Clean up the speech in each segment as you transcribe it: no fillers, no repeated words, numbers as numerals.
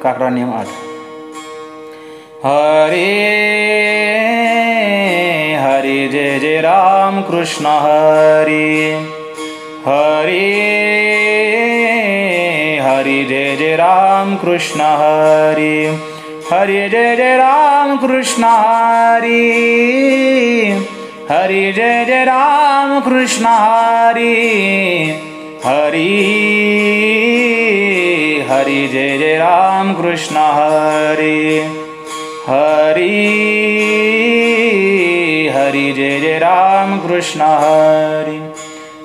काकरा नियम 8. हरे हरे जय जय राम कृष्ण हरे. हरे हरे जय जय राम कृष्ण हरे. हरे जय जय राम कृष्ण हरे. हरे जय जय राम कृष्ण हरे. हरे हरे जय जय राम कृष्ण हरे. हरे हरे जय जय राम कृष्ण हरे.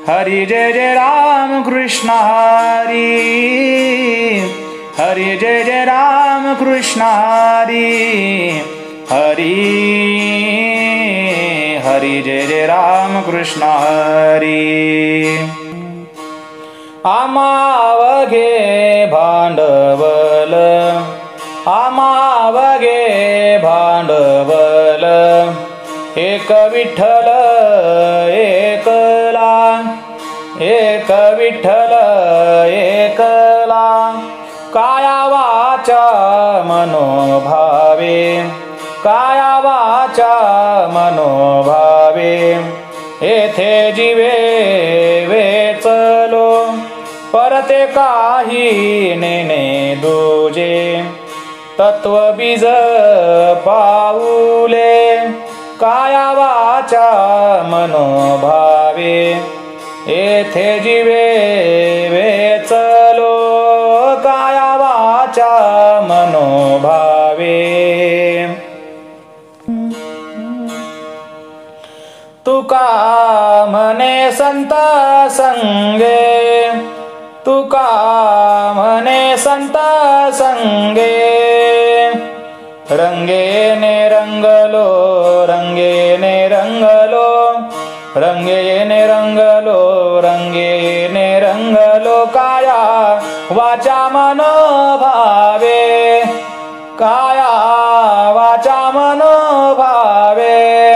हरे जय जय राम कृष्ण हरे. हरे जय जय राम कृष्ण हरे. हरे हरे जय जय राम कृष्ण हरे. आमावगे भांडवल. आमावगे भांडवल. एक विठ्ठल एकला. एक विठ्ठल एकला. काया वाचा मनोभावे. काया वाचा मनोभावे. येथे जीवे वेचलो. परते काही नेने दूजे. तत्वबीज पाऊले. काया वाचा मनोभावे. येथे जीवे वेचलो. काया वाचा मनोभावे. तुका म्हणे संत संगे. तुका म्हणे संत संगे. रंगेने रंगलो. रंगेने रंगलो. रंगेने रंगलो. रंगेने रंगलो. काया वाचा मनोभावे. काया वाचा मनोभावे.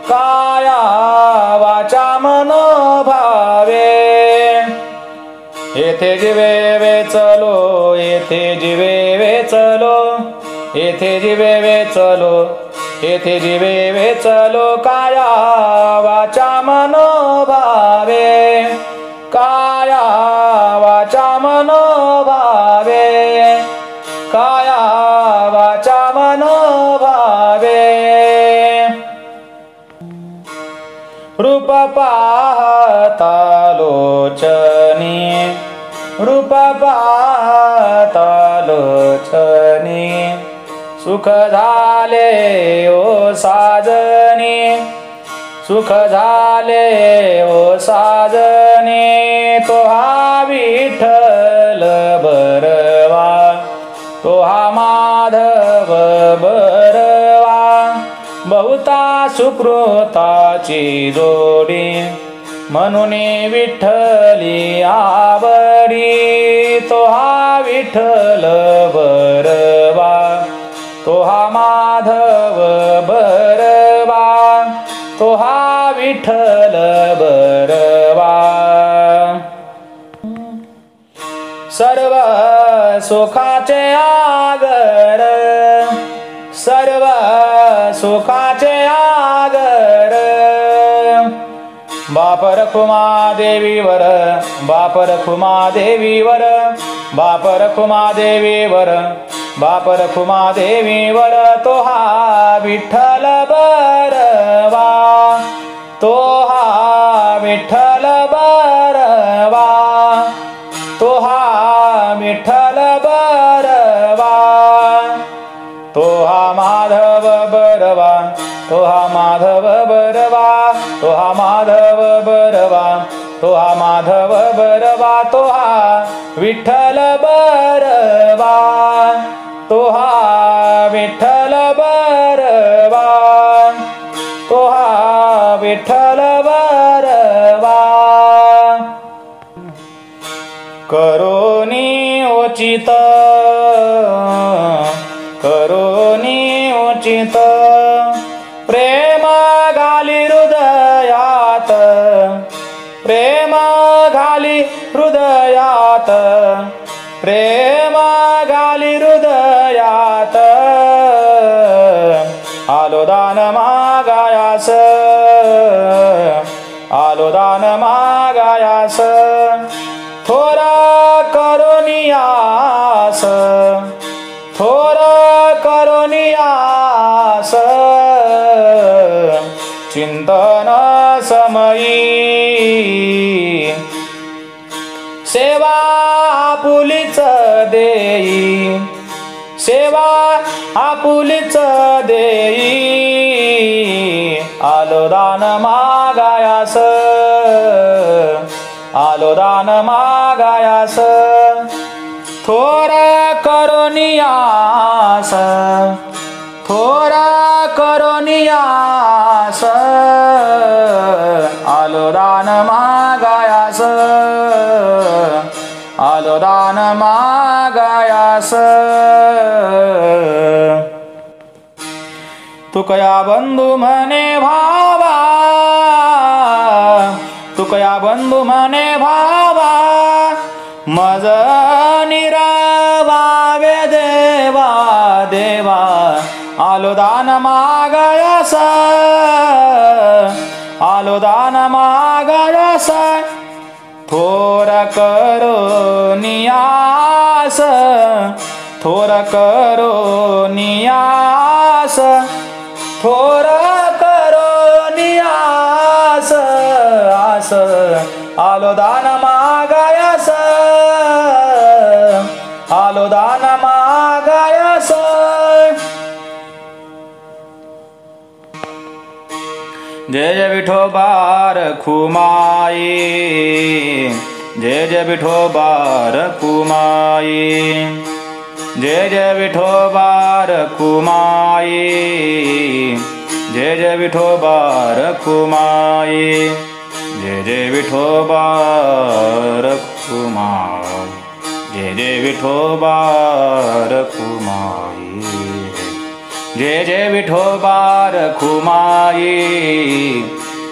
काया वाचा मनोभावे. येथे जीवे वेचलो. येथे जीवे वेचलो. येथे जीवे वेचलो. येथे जीवे वेचलो. काया वाचा मनोभावे. काया वाचा मनोभावे. काया वाचा मनोभावे. रूप पाहता लोचनी. रूप पाहता लोचनी. सुख झाले ओ साजनी. सुख झाले ओ साजनी. तो हा विठ्ठल बरवा. तो हा माधव बरवा. बहुता सुकृताची जोडी. म्हणून विठ्ठली आवडी. तो हा विठ्ठल बरवा. तो हा माधव बरवा. तो हा विठ्ठल बरवा. सर्व सुखाचे आगर. सर्व सुखाचे आगर. बाप रखुमा देवीवर. बाप रखुमा देवीवर. बाप रखुमा देवीवर. बाप रखुमा देवीवर. तो हा विठ्ठल बरवा. तो हा विठ्ठल बरवा. तो हा विठ्ठल बरवा. तो हा माधव बरवा. तो हा माधव बरवा. तो हा माधव बरवा. तो हा माधव बरवा. तो हा विठ्ठल बरवा. तो हा विठ्ठल बरवा. तो हा विठ्ठल बरवा. करोनी उचित. करोनी उचित. प्रेम घाली हृदयात. प्रेम घाली हृदयात. प्रेम घाली हृदयात. चिंतन समयी सेवा आपुलीच देई सेवा आपुलीच देई आलो दान मागायास आलो दान मागायास थोरा करोनियास थोरा करोनियास आलो दान मागायास आलो दान मागायास तुकया बंधू म्हणे भावा तुकया बंधू म्हणे भावा मज निरावावे देवा देवा आलो दान मागायास आलो दान मागायास थोर करो नियास थोर करो नियास थोर करो नियास आस आलो दान मागायास आलो दान मागायास जय जय विठोबार खुमाई जय जय विठोबार खुमाई जय जय विठोबार खुमाई जय जय विठोबार खुमाई जय जय विठोबार खुमाई जय जय विठोबार खुमाई जय जय विठोबार खुमाई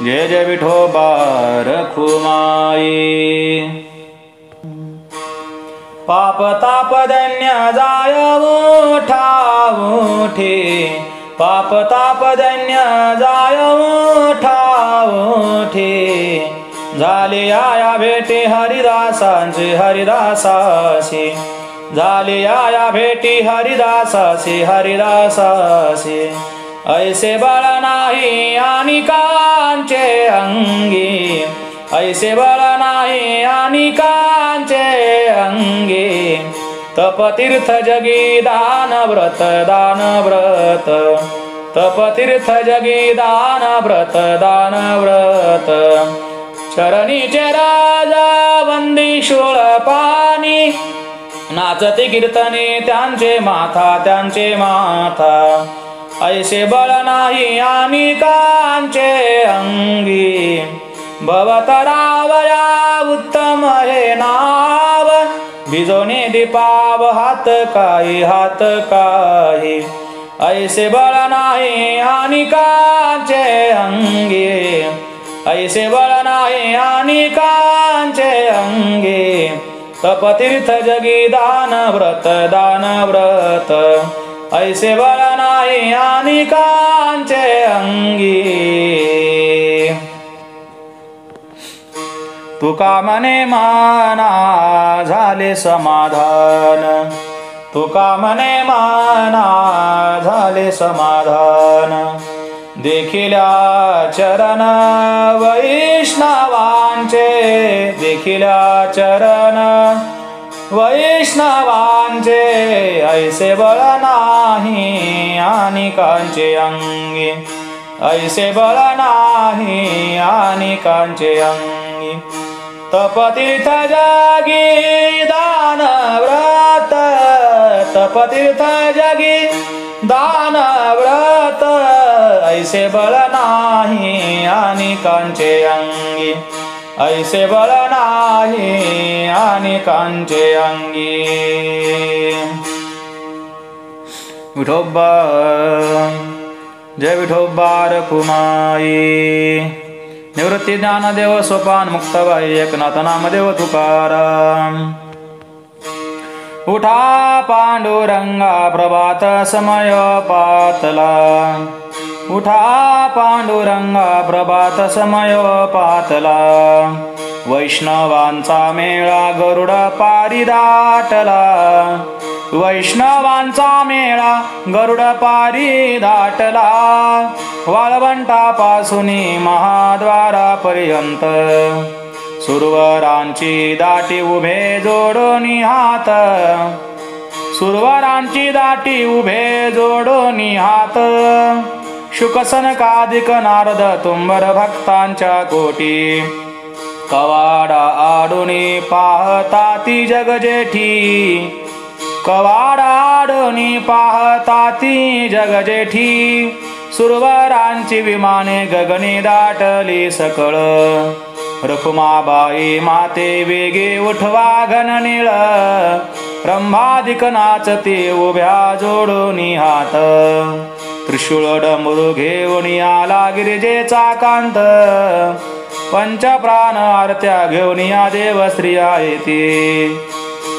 जय जय विठोबार खुमाई पाप ताप धन्य जाय उठा उठे पाप ताप धन्य जाय उठा उठे झाले आया भेटे हरिदासांचे हरिदासासी झाले आया भेटी हरिदासासी हरिदासासी ऐसे बळ नाही आणि कांचे अंगी ऐसे बळ नाही आणि कांचे अंगी तपतीर्थ जगी दान व्रत तपतीर्थ जगी दान व्रत चरणीचे राजा वंदी शूळ पाणी नाचते कीर्तने त्यांचे माथा ऐसे बळ नाही आणि कांचे अंगी भवतरावया उत्तम हे नाव भिजवणे दीपाव हात काही ऐसे बळ नाही आणि कांचे अंगी ऐसे बळ नाही आणि कांचे अंगी तपतीर्थ जगी दान व्रत ऐसे बळ नाही आणि कांचे अंगी तुका मने माना झाले समाधान तुका मने माना झाले समाधान देखिल्या चरण वैष्णवांचे देखिल्या चरण वैष्णवांचे ऐसे बळ नाही आणि कांचे अंगी ऐसे बळ नाही आणि कांचे अंगी तपतीर्थ जगी दान व्रत तपतीर्थ जगी दान व्रत ऐसे बळ नाही आणि कांचे अंगी ऐसे बळ नाही आणि कांचे अंगी विठोबा जय विठोबार खुमाई निवृत्ती ज्ञानदेव सोपान मुक्तबाई एकनाथ नामदेव तुकाराम उठा पांडुरंगा प्रभात समय पातला उठा पांडुरंगा प्रभात समय पातला वैष्णवांचा मेळा गरुड पारी दाटला वैष्णवांचा मेळा गरुड पारी दाटला वाळवंटापासून महाद्वारापर्यंत सुरवरांची दाटी उभे जोडोनी हात सुरवरांची दाटी उभे जोडोनी हात शुकसनकादिक नारद तुंबर भक्तांच्या कोटी कवाडा आडोनी पाहता ती जग जेठी कवाडा आडोनी पाहता ती जग जेठी सुरवरांची विमाने गगनी दाटली सकळ रखुमाबाई माते वेगे उठवा घननीळ रंभादिक नाचते उभ्या जोडोनी हात त्रिशूळ डमरू घेऊन आला गिरिजेचा कांत पंचप्राण आरत्या घेऊन या देव स्त्रिया येते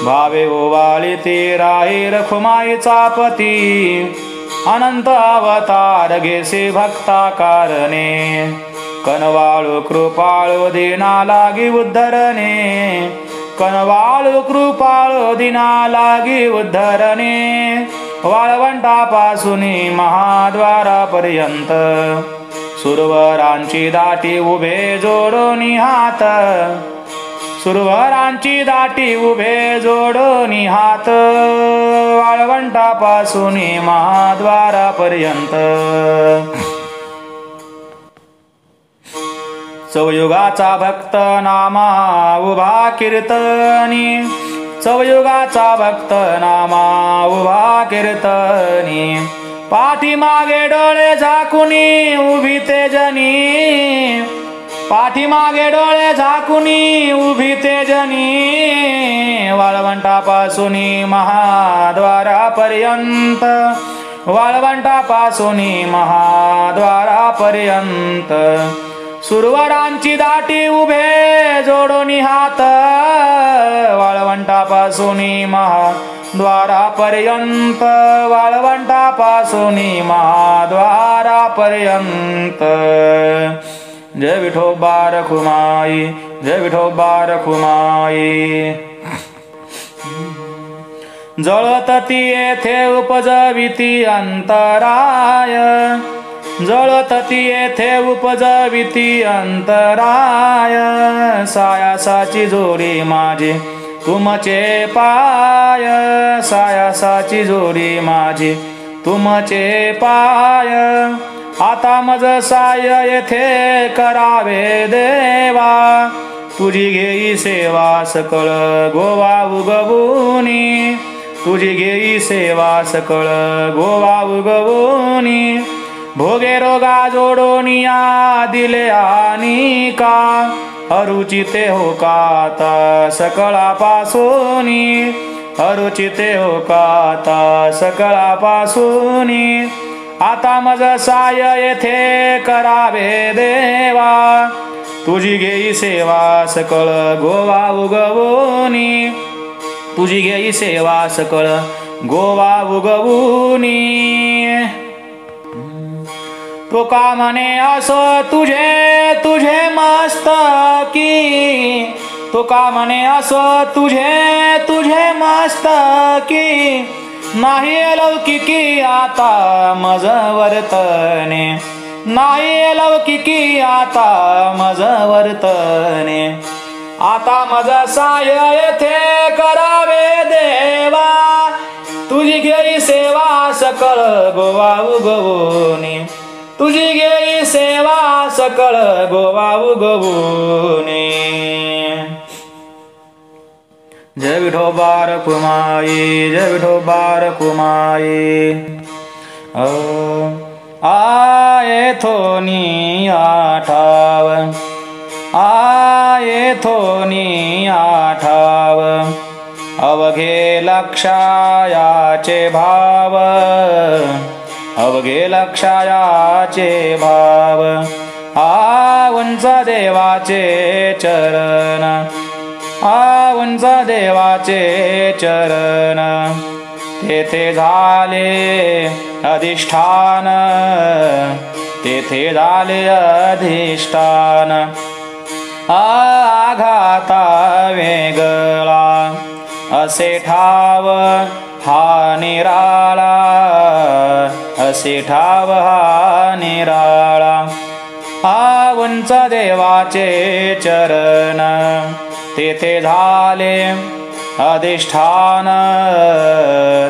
भावे ओवाळी ते राहे रखुमाईचा पती अनंत अवतार घेसे भक्ता कारणे कनवाळू कृपाळू दिना लागी उद्धरणे कनवाळू कृपाळू दिना लागी उद्धरणे वाळवंटापासून महाद्वारापर्यंत सुरवरांची दाटी उभे जोडोनी हात सुरवरांची दाटी उभे जोडोनी हात वाळवंटापासून महाद्वारापर्यंत चौयुगाचा भक्त नामा उभा कीर्तनी चौयुगाचा भक्त नामा उभा कीर्तनी पाठीमागे डोळे झाकुनी उभी तेजनी पाठीमागे डोळे झाकुनी उभी तेजनी वाळवंटापासून महाद्वारापर्यंत वाळवंटापासून महाद्वारापर्यंत सुरवरांची दाटी उभे जोडोनी हात वाळवंटापासून महाद्वारापर्यंत वाळवंटापासून महाद्वारापर्यंत जय विठोबा रखुमाई जय विठोबा रखुमाई जळतती येथे उपजविती अंतराय जळतती येथे उपजविती अंतराय सायासाची जोडी माझी तुमचे पाय सायासाची जोडी माझी तुमचे पाय आता मज साय येथे करावे देवा तुझी घेई सेवा सकळ गोवा उगवूनी तुझी घेई सेवा सकळ गोवा उगवूनी भोगे रोगा जोडोनिया दिले आणि का अरुचिते हो काता सकळापासूनी अरुचिते हो काता सकळापासूनी आता मज साय येथे करावे देवा तुझी घेई सेवा सकळ गोवा उगवूनी तुझी घेई सेवा सकळ गोवा उगवूनी तो का म्हणे असो तुझे तुझे मस्तकी तो का म्हणे असो तुझे तुझे मस्तकी नाही लौकिकी आता मज वर्तने नाही लौकिकी आता मज वर्तने आता मज साय येथे करावे देवा तुझी घेई सेवा सकळ गोवा उगवूनी तुझी घेई सेवा सकळ गोवा उगवूनी जय विठोबा रखुमाई जय विठोबा रखुमाई आये थोनी आठाव आये थोनी आठाव अवघे लक्षायाचे भाव अवघे लक्षायाचे भाव उंच देवाचे चरण उंच देवाचे चरण तेथे झाले अधिष्ठान तेथे झाले अधिष्ठान आघाता वेगळा असे ठाव हा निराळा असे ठाव हा निराळा हा उंच देवाचे चरण तेथे झाले अधिष्ठान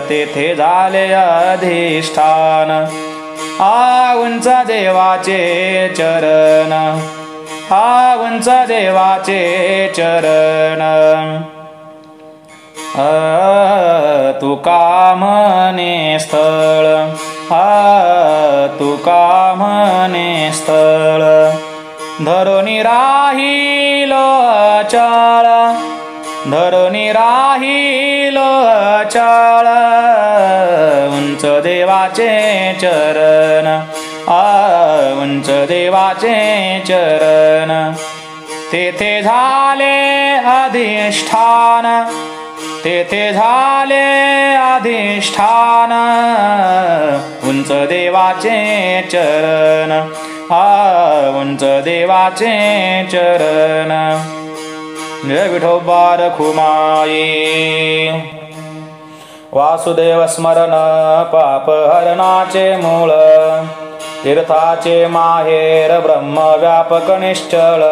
तेथे झाले अधिष्ठान हा उंच देवाचे चरण हा उंच देवाचे चरण तुका म्हणे स्थळ तुका म्हणे स्थळ धरुनी राहील अचळ धरुनी राहील अचळ उंच देवाचे चरण उंच देवाचे चरण तेथे झाले अधिष्ठान तेथे झाले अधिष्ठान उंच देवाचे चरण उंच देवाचे चरण जय विठोबा रखुमाई वासुदेव स्मरण पाप हरणाचे मूळ तीर्थाचे माहेर ब्रह्म व्यापक निश्चळ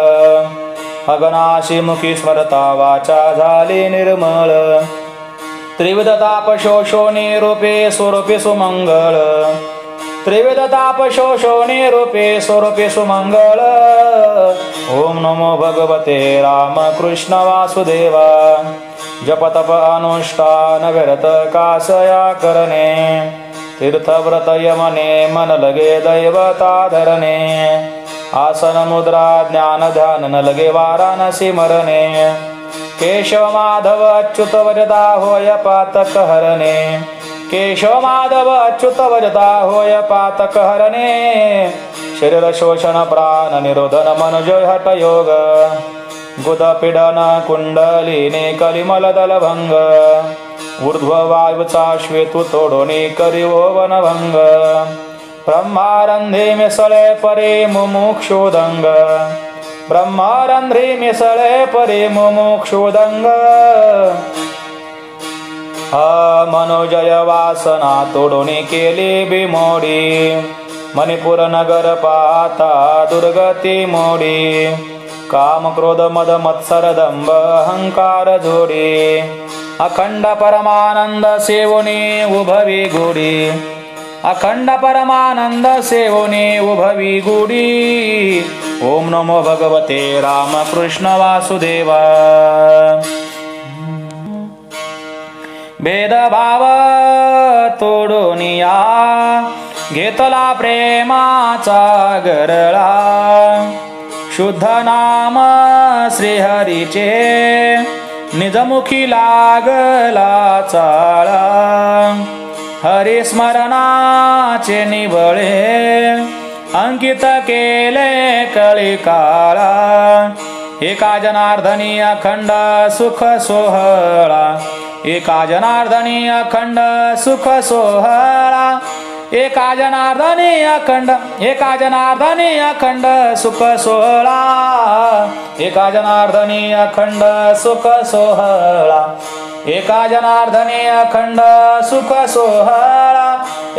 अगनाशी मुखी स्मरता वाचा झाली निर्मळ त्रिविध ताप शोषोनी रूपे स्वरूपे सुमंगळ त्रिविध ताप शोषोनी रूपे स्वरूपे सुमंगळ ओम नमो भगवते राम कृष्ण वासुदेवा जप तप अनुष्ठान व्यर्थ कासया करणे तीर्थ व्रत यमने मन लगे दैवता धरणे आसन मुद्रा ज्ञान ध्यान न लगे वाराणसी मरणे केशव माधव अच्युत वरदा होय पातक हरणे केशव माधव अच्युत वरदा होय पातक हरणे शरीर शोषण प्राण निरोधन मन जय हठ योग गुद पीडन कुंडलिनी कलिमल दल भंग ऊर्ध्व वायुचा श्वेतु तोडोनी करी वन भंग ब्रह्मारंधी मिसळे परे मुमुक्षुदंग ब्रह्मारंधी मिसळे परे मुमुक्षुदंग मनोजय वासना तोडोनी केली बिमोडी मणिपूर नगर पाहता दुर्गती मोडी काम क्रोध मद मत्सर दंभ अहंकार जोडी अखंड परमानंद सेवनी उभवी गुडी अखंड परमानंद सेवनी उभवी गुडी ओम नमो भगवते राम कृष्ण वासुदेवा भेदभाव तोडोनिया घेतला प्रेमाचा गरळा शुद्ध नाम श्रीहरीचे निजमुखी लागला चाळा हरिस्मरणाचे निबळे अंकित केले कळिकाळा एका जनार्दनी अखंड सुख सोहळा एका जनार्दनी अखंड सुख सोहळा एका जनार्दनी अखंड सुख सोहळा एका जनार्दनी अखंड सुख सोहळा एका जनार्दनी अखंड सुख सोहळा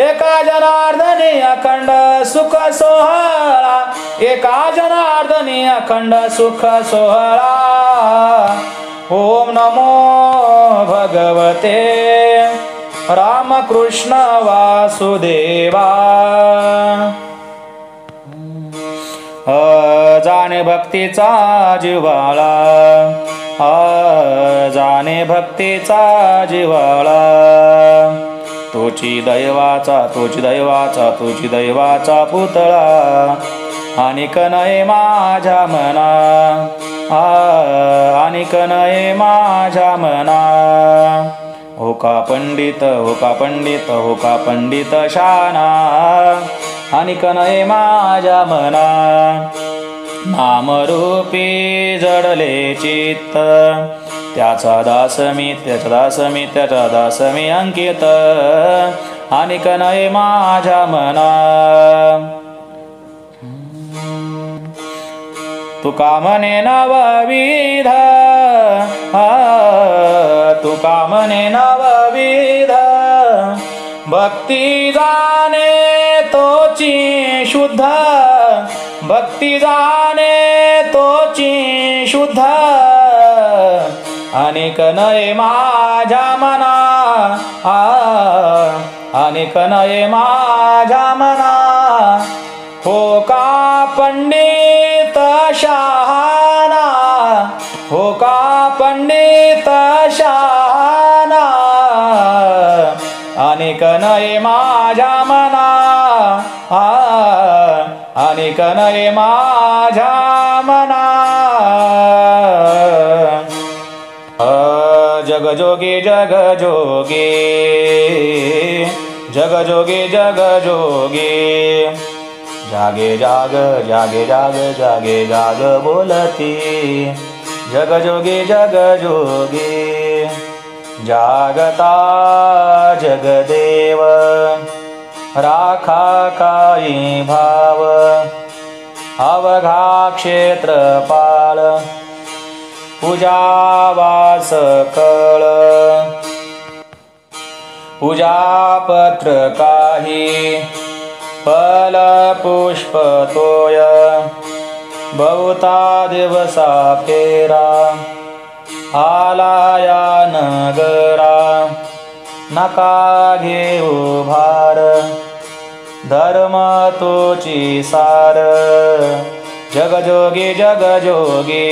एका जनार्दनी अखंड सुख सोहळा एका जनार्दनी अखंड सुख सोहळा ओम नमो भगवते रामकृष्ण वासुदेवा जाणे भक्तीचा जिव्हाळा जाणे भक्तीचा जिव्हाळा तोची दैवाचा पुतळा अनिक नये माझ्या मना अनिक नये माझ्या मना होका पंडित शाना अनिक नये माझ्या मना नामरूपी जडले चित्त त्याचा दास मी अंकित अनिक नये माझ्या मना तुका म्हणे नवविध भक्ती जाणे तोची शुद्ध, भक्ती जाणे तोची शुद्ध, अनेक नये माझ्या मना, अनेक नये माझ्या मना. हो का पंडित शहाणा, हो का पंडित शहाणा, अनेक नये माझ्या मना, अनेक नये माझ्या मना. जगजोगी जगजोगी, जगजोगी जगजोगी, जागे जाग जागे जाग जागे जाग बोलती. जगजोगी जगजोगी, जागता जगदेव, राखा काही भाव, अवघा क्षेत्रपाळ, पूजावास कळ. पूजापत्र काही, फल पुष्प तोय, बहुता दिवसा फेरा, आलाया नगरा. नका घेऊ भार, धर्म तोची सार. जगजोगी जगजोगी,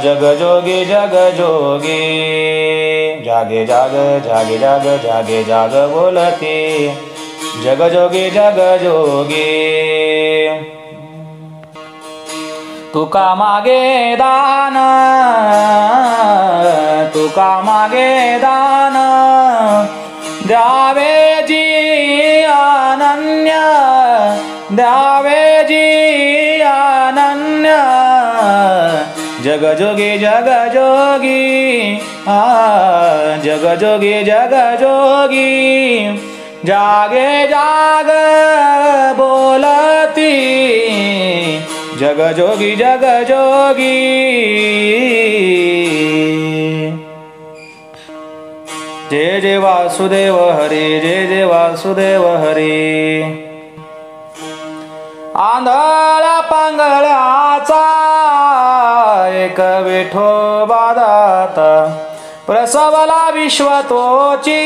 जगजोगी जगजोगी, जागे जाग जागे जाग जागे जाग बोलती. जगजोगी जगजोगी. तुका मागे दान, तुका मागे दान, द्यावे जी अनन्य, द्यावे जी अनन्य. जगजोगी जगजोगी, जगजोगी जगजोगी, जागे जाग बोलती. जगजोगी जगजोगी. जय जय वासुदेव हरी, जय जय वासुदेव हरी. आंधळा पांगळ्याचा एक विठोबा दाता, प्रसवला विश्व तोची,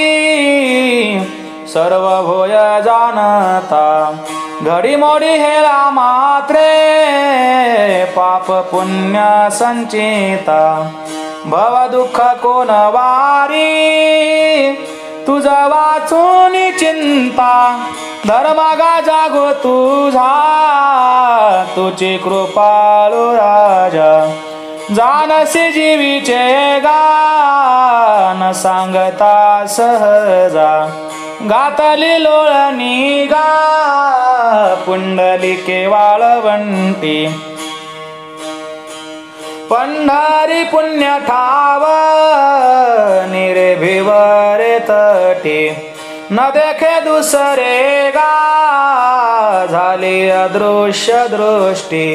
सर्व भोय जाणता. घडीमोडी हेला मात्रे, पाप पुण्य संचिता. भव दुःख कोण वारी, तुझा वाचून चिंता. धर्मागा जागो तुझा, तुझी कृपाळू राजा. जानसी जीवीचे गान, सांगता सहजा. गातली लोळणी गा, पुंडलिके वाळवंटी. पंढरी पुण्य ठाव, निर्भिवरे तटी. न देखे दुसरे गा, झाली अदृश्य दृष्टी.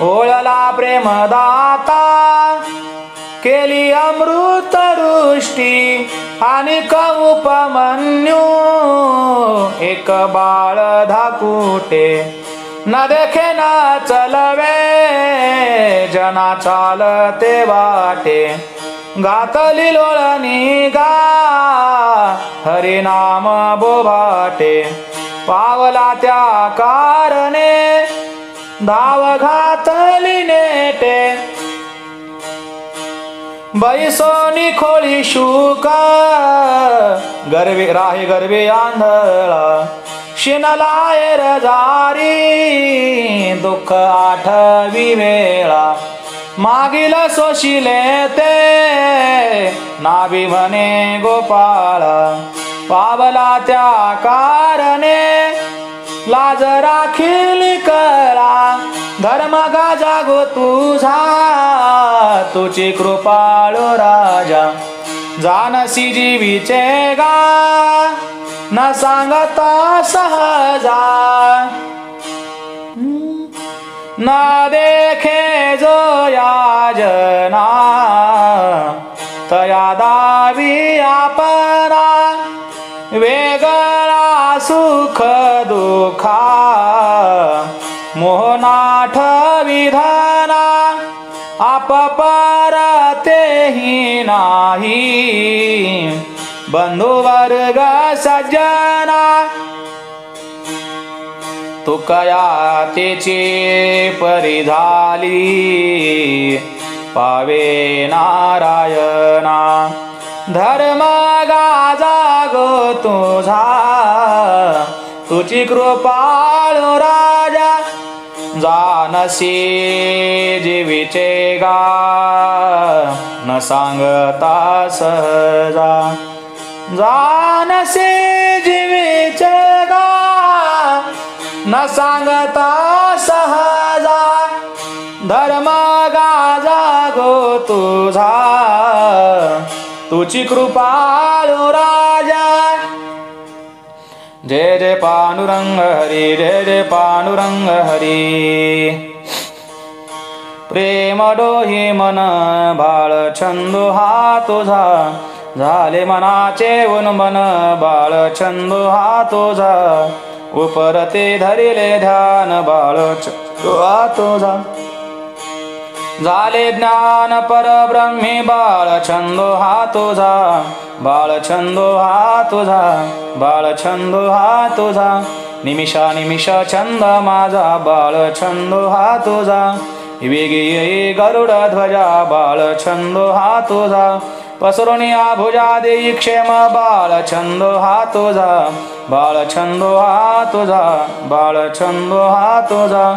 ओळला प्रेमदाता, केली अमृत वृष्टी. आणि उपमन्यू, एक बाळ धाकुटे. न देखे न चलवे, जना चालते वाटे. गातली लोळणी गा, हरिनाम बोभाटे. पावला त्या कारणे, धाव घातली नेटे. बैसोनी खोळी शुक, गर्वी राही गर्वी आंधळा. शिनलायर जारी, दुःख आठवी वेळा. मागील सोशिले ते, नाभी म्हणे गोपाळा. पावला त्या कारणे, लाज राखील कळा. धर्म गा जागो तुझा, तुझी कृपाळू राजा. जानसी जीवीचे गा, न सांगता सहजा. न देखे जो याजना, तया दावी आपना. वेगळा सुख दुखा मोहनाठ विधाना आप परतेही नाही बंधु वर्ग सज्जना तुकया तेची परी झाली पावे नारायणा धर्म गाजा गो तुझा तुझी कृपाळू राजा जानसी जीवीचे गा न सांगता सहजा जानसी जीवीचे गा न सांगता सहजा धर्म गाजा गो तुझा तुझी कृपाळू राजा जय जय पांडुरंग हरी जय जय पांडुरंग हरी प्रेम डोही मन बाळ छंदो हा तुझा झाले मनाचे उन्मन बाळ छंदो हा तुझा उपरते धरिले ध्यान बाळ छंदो हा तुझा झाले ज्ञान परब्रह्मी बाळ छंदो हा तुझा बाळ छंदो हा तुझा बाळ छंदो हा तुझा निमिषा निमिष छंद माझा बाळ छंदो हा तुझा वेगी येई गरुड ध्वजा बाळ छंदो हा तुझा पसरुनी भुजा देई क्षेम बाळ छंदो हा तुझा बाळ छंदो हा तुझा बाळ छंदो हा तुझा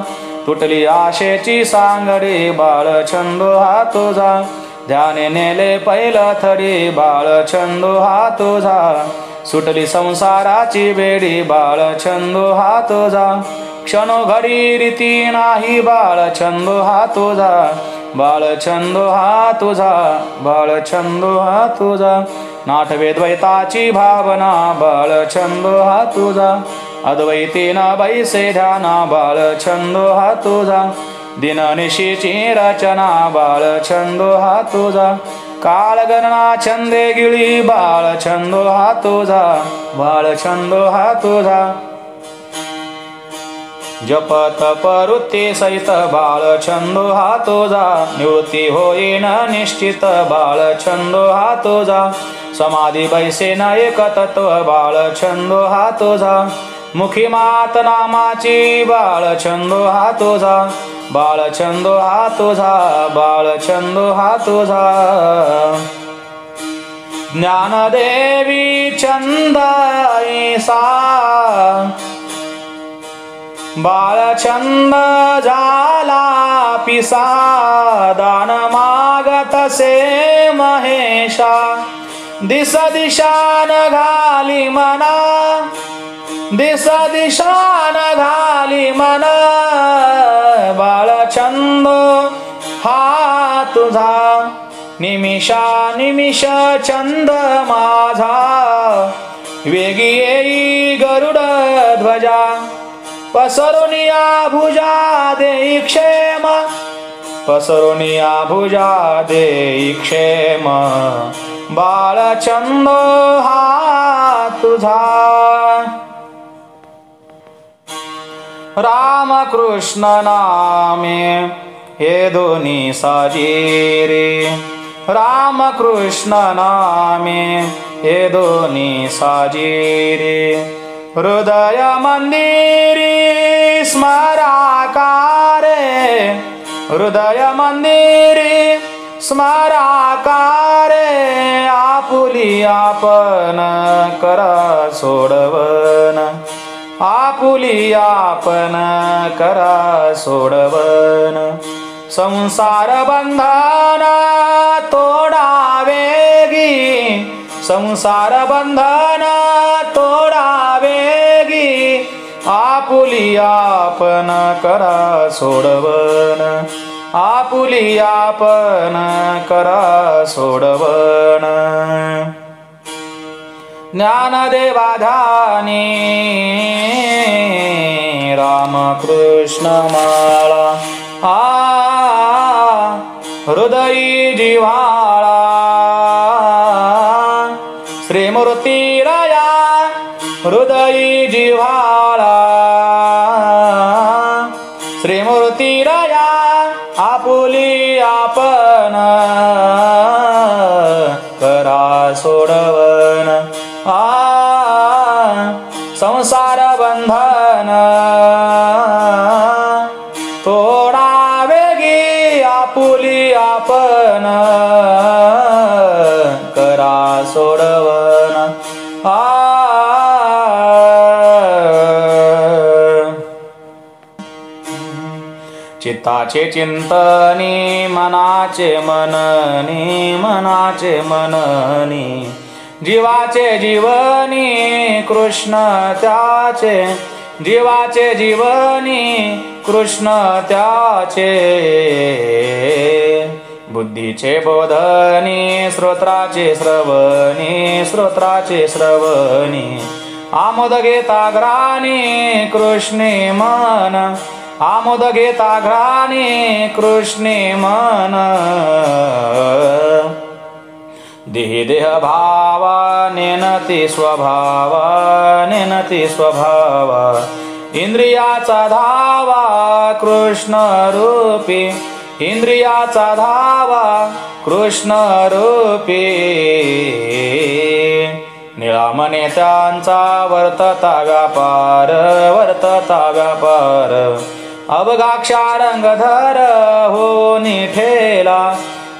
तुटली आशेची सांगडी बाळ छंदो हा तुझा ध्याने नेले पहिलं थडी बाळ छंदो हा तुझा सुटली संसाराची बेडी बाळ छंदो हा तुझा क्षणो घडी रीती नाही बाळ छंदो हा तुझा बाळ छंदो हा तुझा बाळ छंदो हा तुझा नाठवे द्वैताची भावना बाळ छंदो हा तुझा अद्वैती न बैसे ध्याना बाळ छंदो हा तुझा दिननिशीची रचना बाळ छंदो हा तुझा काळ गणना छंदे गिळी बाळ छंदो हा तुझा बाळ छंदो हा तुझा जप तप वृत्ती सहित बाळ छंदो हा तुझा निवृत्ती होईन निश्चित बाळ छंदो हा तुझा समाधी बैसेन एक तत्व बाळ छंदो हा तुझा मुखी मात नामाची बाळ छंदो हा तुझा बाळ छंदो हा तुझा बाळ छंदो हा तुझा ज्ञानदेवी छंद ऐसा बाळ छंद झाला पिसा दान मागतसे महेशा दिस दिशान घाली मना दिस दिशान घाली मन बाळ छंद हा तुझा निमिषा निमिष छंद माझा वेगी येई गरुड ध्वजा पसरुनिया भुजा देई क्षेम पसरुनिया भुजा देई क्षेम बाळ छंद हा तुझा राम कृष्ण नामे हे दोन्ही साजिरे राम कृष्ण नामे हे दोन्ही साजिरे हृदय मंदिरी स्मराकारे हृदय मंदिरी स्मराकारे आपुली आपण करा सोडवन आपुली आपण करा सोडवन संसार बंधन तोडावेगी संसार बंधन तोडावेगी आपुली आपण करा सोडवन आपुली आपण करा सोडवन ज्ञानदेवाधानी रामकृष्ण माळा हृदयी जिव्हाळा श्रीमूर्ती श्रीमूर्तीरया हृदयी जिव्हाळा श्रीमूर्तीरया आपुली आपण करा सोडवन संसार बंधन तोडा वेगी आपुली आपण करा सोडवन चित्ताचे चिंतनी मनाचे मननी मनाचे मननी जीवाचे जीवनी कृष्ण त्याचे जीवाचे जीवनी कृष्ण त्याचे बुद्धीचे बोधनी श्रोत्राचे श्रवणी श्रोत्राचे श्रवणी आमोद घेता ग्राणी कृष्णे मन आमोद घेता घ्राणी कृष्णे मन देहि देह भावा नेनती स्वभावा नेनती स्वभावा इंद्रियाचा धावा कृष्ण रूपी इंद्रियाचा धावा कृष्ण रूपी निळामने त्यांचा वर्तता व्यापार वर्तता व्यापार अवगाक्षा रंगधर होनी ठेला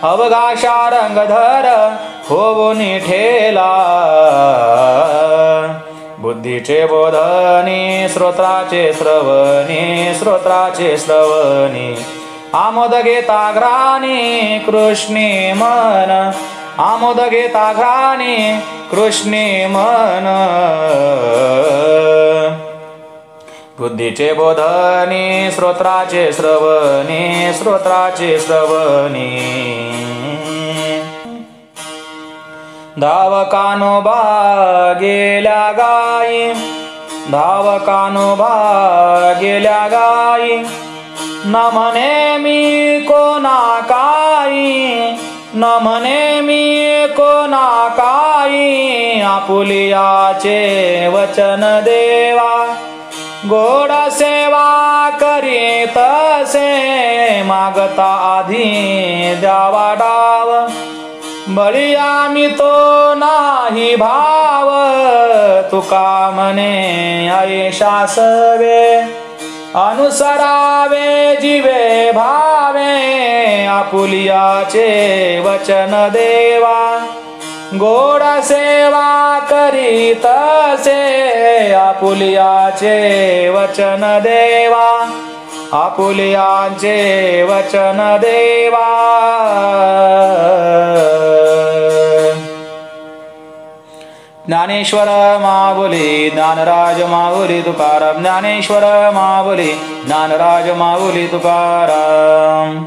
अवगाक्षा रंगधर होनी ठेला बुद्धीचे बोधनी श्रोत्राचे श्रवणी श्रोत्राचे श्रवणी आमोद घेता घ्राणी कृष्णे मन आमोद घेता घ्राणी कृष्णे मन बुद्धीचे बोधनी श्रोत्राचे श्रवणी श्रोत्राचे श्रवणी धावकानोबा गेल्या गाई धावकानोबा गेल्या गाई न म्हणे मी कोणा काही न म्हणे मी कोणा काही आपुलियाचे वचन देवा गोड सेवा करीत से मागता आधी द्यावा डाव बळी आम्ही तो नाही भाव तुका म्हणे ऐशा सवे अनुसरावे जीवे भावे आपुलियाचे वचन देवा गोड सेवा करीत से आपुलियाचे वचन देवा आपुलियाचे वचन देवा ज्ञानेश्वर माऊली ज्ञानराज माऊली तुकाराम ज्ञानेश्वर माऊली ज्ञानराज माऊली तुकाराम